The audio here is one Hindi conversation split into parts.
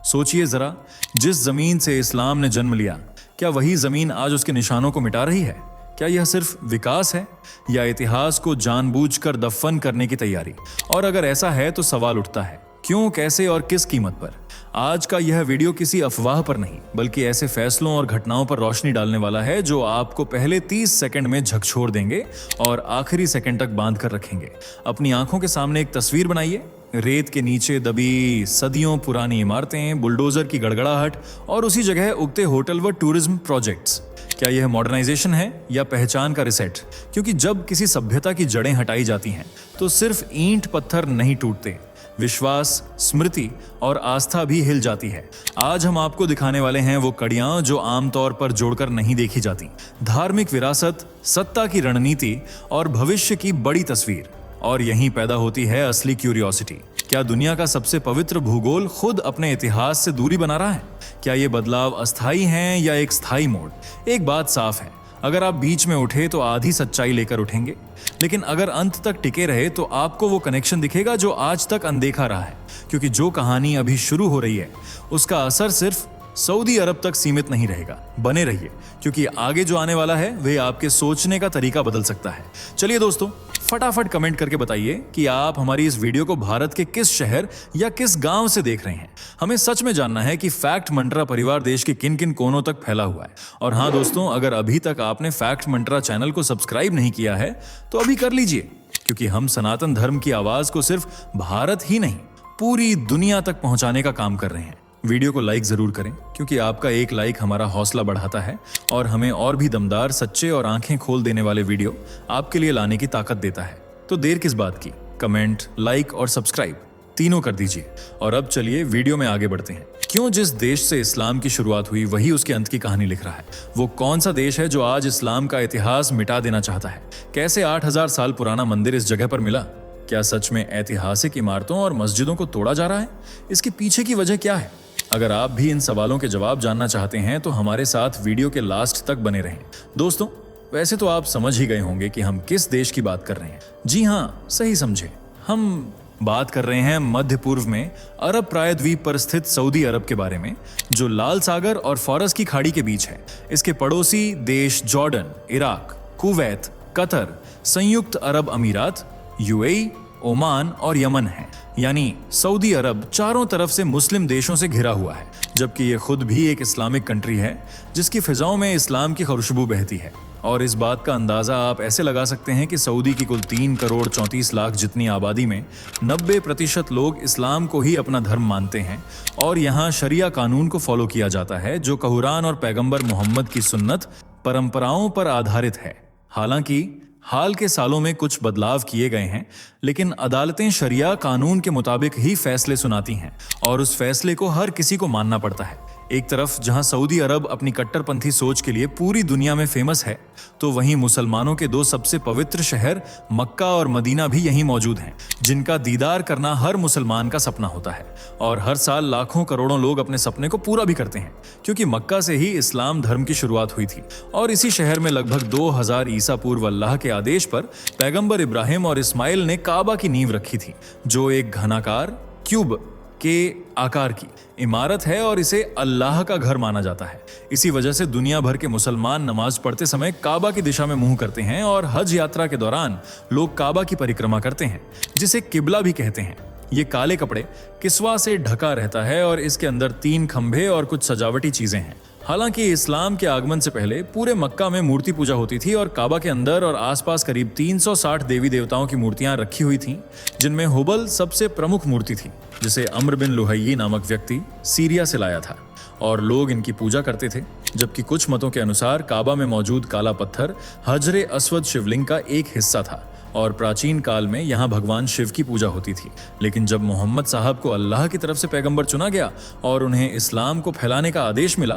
सोचिए जरा, जिस जमीन से इस्लाम ने जन्म लिया, क्या वही जमीन आज उसके निशानों को मिटा रही है? क्या यह सिर्फ विकास है या इतिहास को जानबूझकर दफन करने की तैयारी? और अगर ऐसा है तो सवाल उठता है, क्यों, कैसे और किस कीमत पर? आज का यह वीडियो किसी अफवाह पर नहीं, बल्कि ऐसे फैसलों और घटनाओं पर रोशनी डालने वाला है जो आपको पहले 30 सेकंड में झकझोर देंगे और आखिरी सेकंड तक बांध कर रखेंगे। अपनी आंखों के सामने एक तस्वीर बनाइए, रेत के नीचे दबी सदियों पुरानी इमारतें, बुलडोजर की गड़गड़ाहट और उसी जगह उगते होटल व टूरिज्म प्रोजेक्ट्स। क्या यह मॉडर्नाइजेशन है या पहचान का रिसेट? क्योंकि जब किसी सभ्यता की जड़ें हटाई जाती हैं तो सिर्फ ईंट पत्थर नहीं टूटते, विश्वास, स्मृति और आस्था भी हिल जाती है। आज हम आपको दिखाने वाले हैं वो कड़ियां जो आमतौर पर जोड़कर नहीं देखी जाती। धार्मिक विरासत, सत्ता की रणनीति और भविष्य की बड़ी तस्वीर। और यहीं पैदा होती है असली क्यूरियोसिटी। क्या दुनिया का सबसे पवित्र भूगोल खुद अपने इतिहास से दूरी बना रहा है? क्या ये बदलाव अस्थायी हैं या एक स्थायी मोड़? एक बात साफ है, अगर आप बीच में उठे तो आधी सच्चाई लेकर उठेंगे, लेकिन अगर अंत तक टिके रहे तो आपको वो कनेक्शन दिखेगा जो आज तक अनदेखा रहा है। क्योंकि जो कहानी अभी शुरू हो रही है उसका असर सिर्फ सऊदी अरब तक सीमित नहीं रहेगा। बने रहिए, क्योंकि आगे जो आने वाला है वे आपके सोचने का तरीका बदल सकता है। चलिए दोस्तों, फटाफट कमेंट करके बताइए कि आप हमारी इस वीडियो को भारत के किस शहर या किस गांव से देख रहे हैं। हमें सच में जानना है कि फैक्ट मंत्रा परिवार देश के किन किन कोनों तक फैला हुआ है। और हाँ दोस्तों, अगर अभी तक आपने फैक्ट मंत्रा चैनल को सब्सक्राइब नहीं किया है तो अभी कर लीजिए, क्योंकि हम सनातन धर्म की आवाज को सिर्फ भारत ही नहीं, पूरी दुनिया तक पहुंचाने का काम कर रहे हैं। वीडियो को लाइक जरूर करें, क्योंकि आपका एक लाइक हमारा हौसला बढ़ाता है और हमें और भी दमदार, सच्चे और आंखें खोल देने वाले वीडियो आपके लिए लाने की ताकत देता है। तो देर किस बात की, कमेंट, लाइक और सब्सक्राइब तीनों कर दीजिए। और अब चलिए वीडियो में आगे बढ़ते हैं। क्यों जिस देश से इस्लाम की शुरुआत हुई वही उसके अंत की कहानी लिख रहा है? वो कौन सा देश है जो आज इस्लाम का इतिहास मिटा देना चाहता है? कैसे 8000 साल पुराना मंदिर इस जगह पर मिला? क्या सच में ऐतिहासिक इमारतों और मस्जिदों को तोड़ा जा रहा है? इसके पीछे की वजह क्या है? अगर आप भी इन सवालों के जवाब जानना चाहते हैं तो हमारे साथ वीडियो के लास्ट तक बने रहें। दोस्तों, वैसे तो आप समझ ही गए होंगे कि हम किस देश की बात कर रहे हैं। जी हाँ, सही समझे, हम बात कर रहे हैं मध्य पूर्व में अरब प्रायद्वीप पर स्थित सऊदी अरब के बारे में, जो लाल सागर और फारस की खाड़ी के बीच है। इसके पड़ोसी देश जॉर्डन, इराक, कुवैत, कतर, संयुक्त अरब अमीरात, यूएई, ओमान और यमन है। यानी सऊदी अरब चारों तरफ से मुस्लिम देशों से घिरा हुआ है, जबकि ये खुद भी एक इस्लामिक कंट्री है जिसकी फिजाओं में इस्लाम की खुशबू बहती है। और इस बात का अंदाजा आप ऐसे लगा सकते हैं कि सऊदी की कुल 3 करोड़ 34 लाख जितनी आबादी में 90% लोग इस्लाम को ही अपना धर्म मानते हैं। और यहाँ शरिया कानून को फॉलो किया जाता है, जो कुरान और पैगंबर मोहम्मद की सुन्नत परंपराओं पर आधारित है। हालांकि हाल के सालों में कुछ बदलाव किए गए हैं, लेकिन अदालतें शरिया कानून के मुताबिक ही फैसले सुनाती हैं और उस फैसले को हर किसी को मानना पड़ता है। एक तरफ जहां सऊदी अरब अपनी कट्टरपंथी सोच के लिए पूरी दुनिया में फेमस है, तो वहीं मुसलमानों के 2 सबसे पवित्र शहर मक्का और मदीना भी यहीं मौजूद हैं, जिनका दीदार करना हर मुसलमान का सपना होता है। और हर साल लाखों करोड़ों लोग अपने सपने को पूरा भी करते हैं, क्योंकि मक्का से ही इस्लाम धर्म की शुरुआत हुई थी। और इसी शहर में लगभग 2000 ईसा पूर्व अल्लाह के आदेश पर पैगंबर इब्राहिम और इस्माइल ने काबा की नींव रखी थी, जो एक घनाकार क्यूब के आकार की इमारत है और इसे अल्लाह का घर माना जाता है। इसी वजह से दुनिया भर के मुसलमान नमाज पढ़ते समय काबा की दिशा में मुंह करते हैं और हज यात्रा के दौरान लोग काबा की परिक्रमा करते हैं, जिसे किबला भी कहते हैं। ये काले कपड़े किस्वा से ढका रहता है और इसके अंदर 3 खंभे और कुछ सजावटी चीजें हैं। हालांकि इस्लाम के आगमन से पहले पूरे मक्का में मूर्ति पूजा होती थी और काबा के अंदर और आसपास करीब 360 देवी देवताओं की मूर्तियां रखी हुई थीं, जिनमें हुबल सबसे प्रमुख मूर्ति थी, जिसे अम्र बिन लुहई नामक व्यक्ति सीरिया से लाया था और लोग इनकी पूजा करते थे। जबकि कुछ मतों के अनुसार काबा में मौजूद काला पत्थर हजरे अस्वद शिवलिंग का एक हिस्सा था और प्राचीन काल में यहाँ भगवान शिव की पूजा होती थी। लेकिन जब मोहम्मद साहब को अल्लाह की तरफ से पैगंबर चुना गया और उन्हें इस्लाम को फैलाने का आदेश मिला,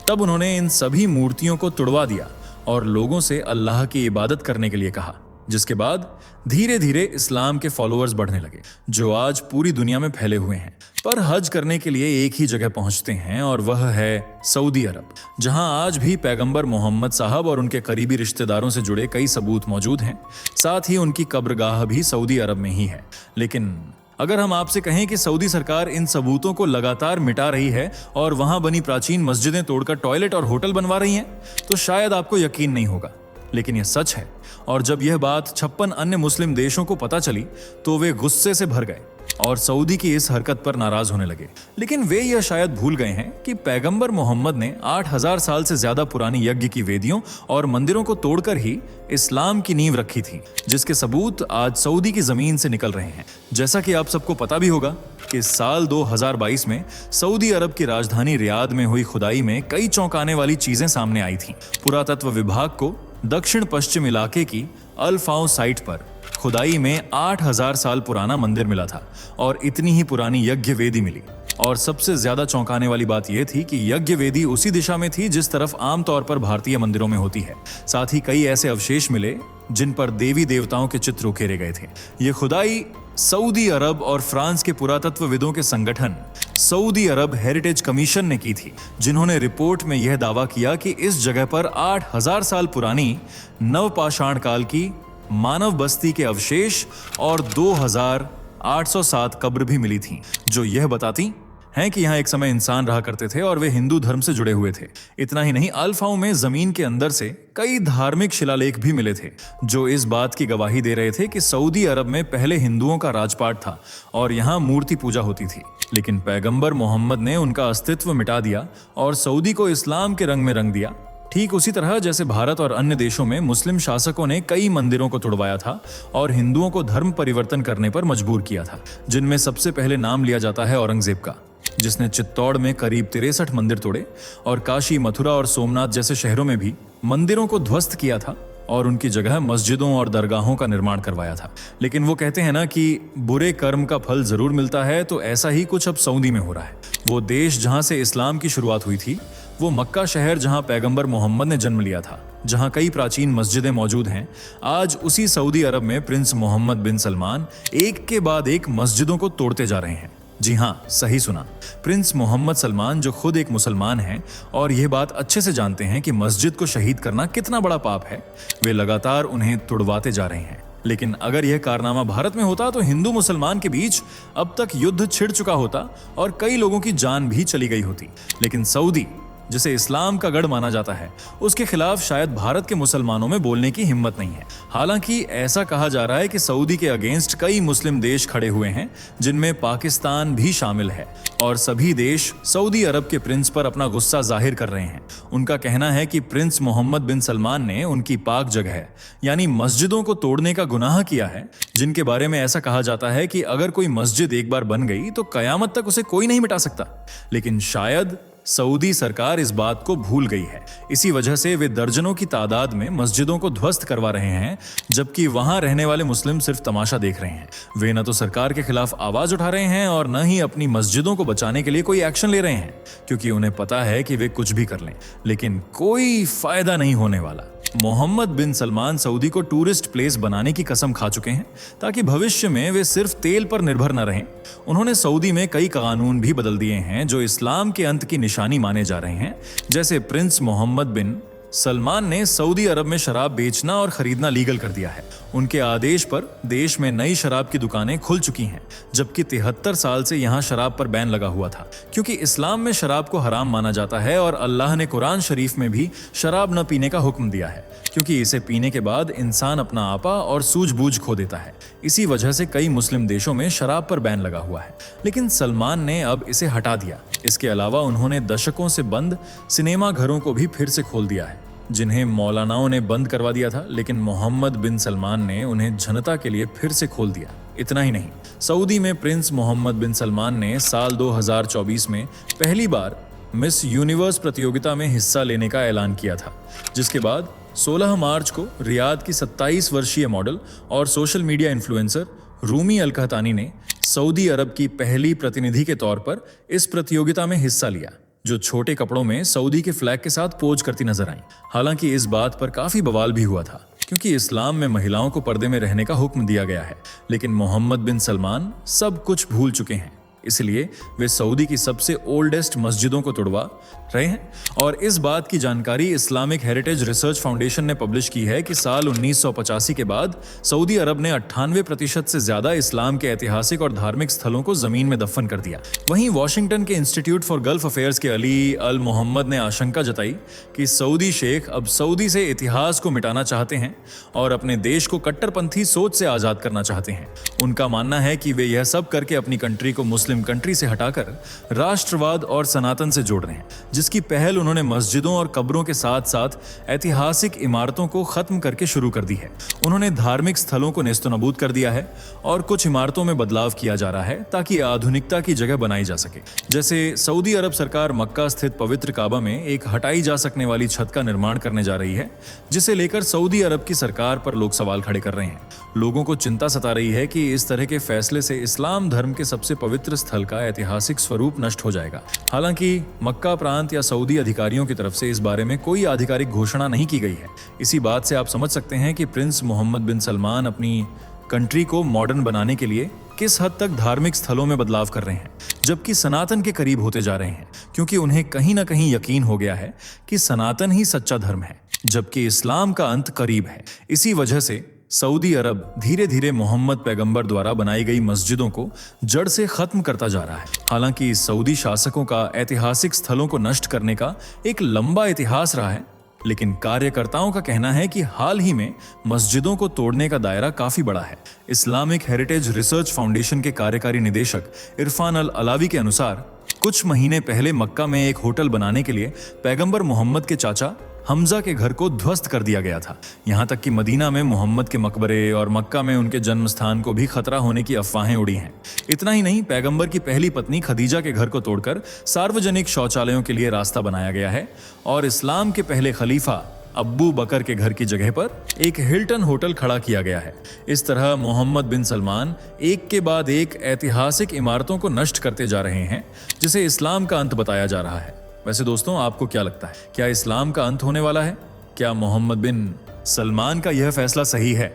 तब उन्होंने इन सभी मूर्तियों को तुड़वा दिया और लोगों से अल्लाह की इबादत करने के लिए कहा, जिसके बाद धीरे धीरे इस्लाम के फॉलोअर्स बढ़ने लगे, जो आज पूरी दुनिया में फैले हुए हैं। पर हज करने के लिए एक ही जगह पहुंचते हैं और वह है सऊदी अरब, जहां आज भी पैगंबर मोहम्मद साहब और उनके करीबी रिश्तेदारों से जुड़े कई सबूत मौजूद हैं। साथ ही उनकी कब्रगाह भी सऊदी अरब में ही है। लेकिन अगर हम आपसे कहें कि सऊदी सरकार इन सबूतों को लगातार मिटा रही है और वहां बनी प्राचीन मस्जिदें तोड़कर टॉयलेट और होटल बनवा रही हैं, तो शायद आपको यकीन नहीं होगा, लेकिन यह सच है। और जब यह बात 56 अन्य मुस्लिम देशों को पता चली तो वे गुस्से से भर गए और सऊदी की इस हरकत पर नाराज होने लगे। लेकिन वे यह शायद भूल गए हैं कि पैगंबर मोहम्मद ने 8000 साल से ज्यादा पुरानी यज्ञ की वेदियों और मंदिरों को तोड़कर ही इस्लाम की नींव रखी थी, जिसके सबूत आज सऊदी की जमीन से निकल रहे हैं। जैसा कि आप सबको पता भी होगा कि साल 2022 में सऊदी अरब की राजधानी रियाद में हुई खुदाई में कई चौंकाने वाली चीजें सामने आई थी। पुरातत्व विभाग को दक्षिण पश्चिम इलाके की अल फाउ साइट पर खुदाई में 8000 साल पुराना मंदिर मिला था और इतनी ही पुरानी यज्ञ वेदी मिली। और सबसे ज्यादा चौंकाने वाली बात यह थी कि यज्ञ वेदी उसी दिशा में थी जिस तरफ आमतौर पर भारतीय मंदिरों में होती है। साथ ही कई ऐसे अवशेष मिले जिन पर देवी देवताओं के चित्र उकेरे गए थे। ये खुदाई सऊदी अरब और फ्रांस के पुरातत्वविदों के संगठन सऊदी अरब हेरिटेज कमीशन ने की थी, जिन्होंने रिपोर्ट में यह दावा किया कि इस जगह पर 8000 साल पुरानी नवपाषाण काल की मानव बस्ती के अवशेष और 2807 कब्र भी मिली थीं, जो यह बताती हैं कि यहाँ एक समय इंसान रहा करते थे और वे हिंदू धर्म से जुड़े हुए थे। इतना ही नहीं, अल फाउ में जमीन के अंदर से कई धार्मिक शिलालेख भी मिले थे जो इस बात की गवाही दे रहे थे कि सऊदी अरब में पहले हिंदुओं का राजपाट था और यहाँ मूर्ति पूजा होती थी। लेकिन पैगंबर मोहम्मद ने उनका अस्तित्व मिटा दिया और सऊदी को इस्लाम के रंग में रंग दिया। ठीक उसी तरह जैसे भारत और अन्य देशों में मुस्लिम शासकों ने कई मंदिरों को तुड़वाया था और हिंदुओं को धर्म परिवर्तन करने पर मजबूर किया था, जिनमें सबसे पहले नाम लिया जाता है औरंगजेब का, जिसने चित्तौड़ में करीब 63 मंदिर तोड़े और काशी, मथुरा और सोमनाथ जैसे शहरों में भी मंदिरों को ध्वस्त किया था और उनकी जगह मस्जिदों और दरगाहों का निर्माण करवाया था। लेकिन वो कहते हैं ना कि बुरे कर्म का फल जरूर मिलता है, तो ऐसा ही कुछ अब सऊदी में हो रहा है। वो देश जहां से इस्लाम की शुरुआत हुई थी, वो मक्का शहर जहां पैगंबर मोहम्मद ने जन्म लिया था, जहां कई प्राचीन मस्जिदें मौजूद हैं, आज उसी सऊदी अरब में प्रिंस मोहम्मद बिन सलमान एक के बाद एक मस्जिदों को तोड़ते जा रहे हैं। जी हाँ, सही सुना, प्रिंस मोहम्मद सलमान, जो खुद एक मुसलमान हैं और यह बात अच्छे से जानते हैं कि मस्जिद को शहीद करना कितना बड़ा पाप है, वे लगातार उन्हें तुड़वाते जा रहे हैं। लेकिन अगर यह कारनामा भारत में होता तो हिंदू मुसलमान के बीच अब तक युद्ध छिड़ चुका होता और कई लोगों की जान भी चली गई होती। लेकिन सऊदी, जिसे इस्लाम का गढ़ माना जाता है, उसके खिलाफ शायद भारत के मुसलमानों में बोलने की हिम्मत नहीं है। हालांकि ऐसा कहा जा रहा है कि सऊदी के अगेंस्ट कई मुस्लिम देश खड़े हुए हैं, जिनमें पाकिस्तान भी शामिल है, और सभी देश सऊदी अरब के प्रिंस पर अपना गुस्सा जाहिर कर रहे हैं। उनका कहना है कि प्रिंस मोहम्मद बिन सलमान ने उनकी पाक जगह यानी मस्जिदों को तोड़ने का गुनाह किया है, जिनके बारे में ऐसा कहा जाता है कि अगर कोई मस्जिद एक बार बन गई तो कयामत तक उसे कोई नहीं मिटा सकता। लेकिन शायद सऊदी सरकार इस बात को भूल गई है। इसी वजह से वे दर्जनों की तादाद में मस्जिदों को ध्वस्त करवा रहे हैं, जबकि वहां रहने वाले मुस्लिम सिर्फ तमाशा देख रहे हैं। वे न तो सरकार के खिलाफ आवाज उठा रहे हैं और न ही अपनी मस्जिदों को बचाने के लिए कोई एक्शन ले रहे हैं, क्योंकि उन्हें पता है कि वे कुछ भी कर लें, लेकिन कोई फायदा नहीं होने वाला। मोहम्मद बिन सलमान सऊदी को टूरिस्ट प्लेस बनाने की कसम खा चुके हैं ताकि भविष्य में वे सिर्फ तेल पर निर्भर न रहें। उन्होंने सऊदी में कई कानून भी बदल दिए हैं जो इस्लाम के अंत की निशानी माने जा रहे हैं। जैसे प्रिंस मोहम्मद बिन सलमान ने सऊदी अरब में शराब बेचना और खरीदना लीगल कर दिया है। उनके आदेश पर देश में नई शराब की दुकानें खुल चुकी हैं, जबकि 73 साल से यहाँ शराब पर बैन लगा हुआ था, क्योंकि इस्लाम में शराब को हराम माना जाता है और अल्लाह ने कुरान शरीफ में भी शराब न पीने का हुक्म दिया है, क्योंकि इसे पीने के बाद इंसान अपना आपा और सूझबूझ खो देता है। इसी वजह से कई मुस्लिम देशों में शराब पर बैन लगा हुआ है, लेकिन सलमान ने अब इसे हटा दिया। इसके अलावा उन्होंने दशकों से बंद सिनेमा घरों को भी फिर से खोल दिया है, जिन्हें मौलानाओं ने बंद करवा दिया था, लेकिन मोहम्मद बिन सलमान ने उन्हें जनता के लिए फिर से खोल दिया। इतना ही नहीं, सऊदी में प्रिंस मोहम्मद बिन सलमान ने साल 2024 में पहली बार मिस यूनिवर्स प्रतियोगिता में हिस्सा लेने का ऐलान किया था, जिसके बाद 16 मार्च को रियाद की 27 वर्षीय मॉडल और सोशल मीडिया इन्फ्लुएंसर रूमी अल कहतानी ने सऊदी अरब की पहली प्रतिनिधि के तौर पर इस प्रतियोगिता में हिस्सा लिया, जो छोटे कपड़ों में सऊदी के फ्लैग के साथ पोज करती नजर आई। हालांकि इस बात पर काफी बवाल भी हुआ था, क्योंकि इस्लाम में महिलाओं को पर्दे में रहने का हुक्म दिया गया है, लेकिन मोहम्मद बिन सलमान सब कुछ भूल चुके हैं इसलिए वे सऊदी की सबसे ओल्डेस्ट मस्जिदों को तोड़वा रहे हैं। और इस बात की जानकारी इस्लामिक हेरिटेज रिसर्च फाउंडेशन ने पब्लिश की है कि साल 1985 के बाद सऊदी अरब ने 98% से ज्यादा इस्लाम के ऐतिहासिक और धार्मिक स्थलों को जमीन में दफन कर दिया। वहीं वॉशिंगटन के इंस्टीट्यूट फॉर गल्फ अफेयर्स के अली अल मोहम्मद ने आशंका जताई कि सऊदी शेख अब सऊदी से इतिहास को मिटाना चाहते हैं और अपने देश को कट्टरपंथी सोच से आजाद करना चाहते हैं। उनका मानना है कि वे यह सब करके अपनी कंट्री को मुस्लिम कंट्री से हटाकर राष्ट्रवाद और सनातन से जोड़ रहे हैं, जिसकी पहल उन्होंने मस्जिदों और कब्रों के साथ साथ ऐतिहासिक इमारतों को खत्म करके शुरू कर दी है। उन्होंने धार्मिक स्थलों को नेस्तनाबूद कर दिया है और कुछ इमारतों में बदलाव किया जा रहा है ताकि आधुनिकता की जगह बनाई जा सके। जैसे सऊदी अरब सरकार मक्का स्थित पवित्र काबा में एक हटाई जा सकने वाली छत का निर्माण करने जा रही है, जिसे लेकर सऊदी अरब की सरकार पर लोग सवाल खड़े कर रहे हैं। लोगों को चिंता सता रही है कि इस तरह के फैसले से इस्लाम धर्म के सबसे पवित्र स्थल का ऐतिहासिक स्वरूप नष्ट हो जाएगा। हालांकि मक्का प्रांत या सऊदी अधिकारियों की तरफ से इस बारे में कोई आधिकारिक घोषणा नहीं की गई है। इसी बात से आप समझ सकते हैं कि प्रिंस मोहम्मद बिन सलमान अपनी कंट्री को मॉडर्न बनाने के लिए किस हद तक धार्मिक स्थलों में बदलाव कर रहे हैं, जबकि सनातन के करीब होते जा रहे हैं, क्योंकि उन्हें कहीं ना कहीं यकीन हो गया है कि सनातन ही सच्चा धर्म है, जबकि इस्लाम का अंत करीब है। इसी वजह से सऊदी अरब धीरे धीरे मोहम्मद पैगंबर द्वारा बनाई गई मस्जिदों को जड़ से खत्म करता जा रहा है। हालांकि सऊदी शासकों का ऐतिहासिक स्थलों को नष्ट करने का एक लंबा इतिहास रहा है, लेकिन कार्यकर्ताओं का कहना है कि हाल ही में मस्जिदों को तोड़ने का दायरा काफी बड़ा है। इस्लामिक हेरिटेज रिसर्च फाउंडेशन के कार्यकारी निदेशक इरफान अल अलावी के अनुसार कुछ महीने पहले मक्का में एक होटल बनाने के लिए पैगंबर मोहम्मद के चाचा हमजा के घर को ध्वस्त कर दिया गया था। यहाँ तक कि मदीना में मोहम्मद के मकबरे और मक्का में उनके जन्म स्थान को भी खतरा होने की अफवाहें उड़ी हैं। इतना ही नहीं, पैगंबर की पहली पत्नी खदीजा के घर को तोड़कर सार्वजनिक शौचालयों के लिए रास्ता बनाया गया है और इस्लाम के पहले खलीफा अब्बू बकर के घर की जगह पर एक हिल्टन होटल खड़ा किया गया है। इस तरह मोहम्मद बिन सलमान एक के बाद एक ऐतिहासिक इमारतों को नष्ट करते जा रहे हैं, जिसे इस्लाम का अंत बताया जा रहा है। वैसे दोस्तों, आपको क्या लगता है, क्या इस्लाम का अंत होने वाला है? क्या मोहम्मद बिन सलमान का यह फैसला सही है?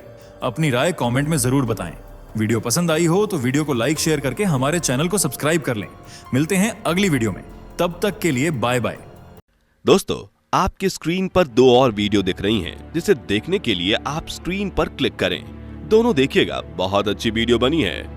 अपनी राय कमेंट में जरूर बताएं। वीडियो पसंद आई हो तो वीडियो को लाइक शेयर करके हमारे चैनल को सब्सक्राइब कर लें। मिलते हैं अगली वीडियो में, तब तक के लिए बाय बाय। दोस्तों, आपकी स्क्रीन पर 2 और वीडियो दिख रही हैं, जिसे देखने के लिए आप स्क्रीन पर क्लिक करें। दोनों देखिएगा, बहुत अच्छी वीडियो बनी है।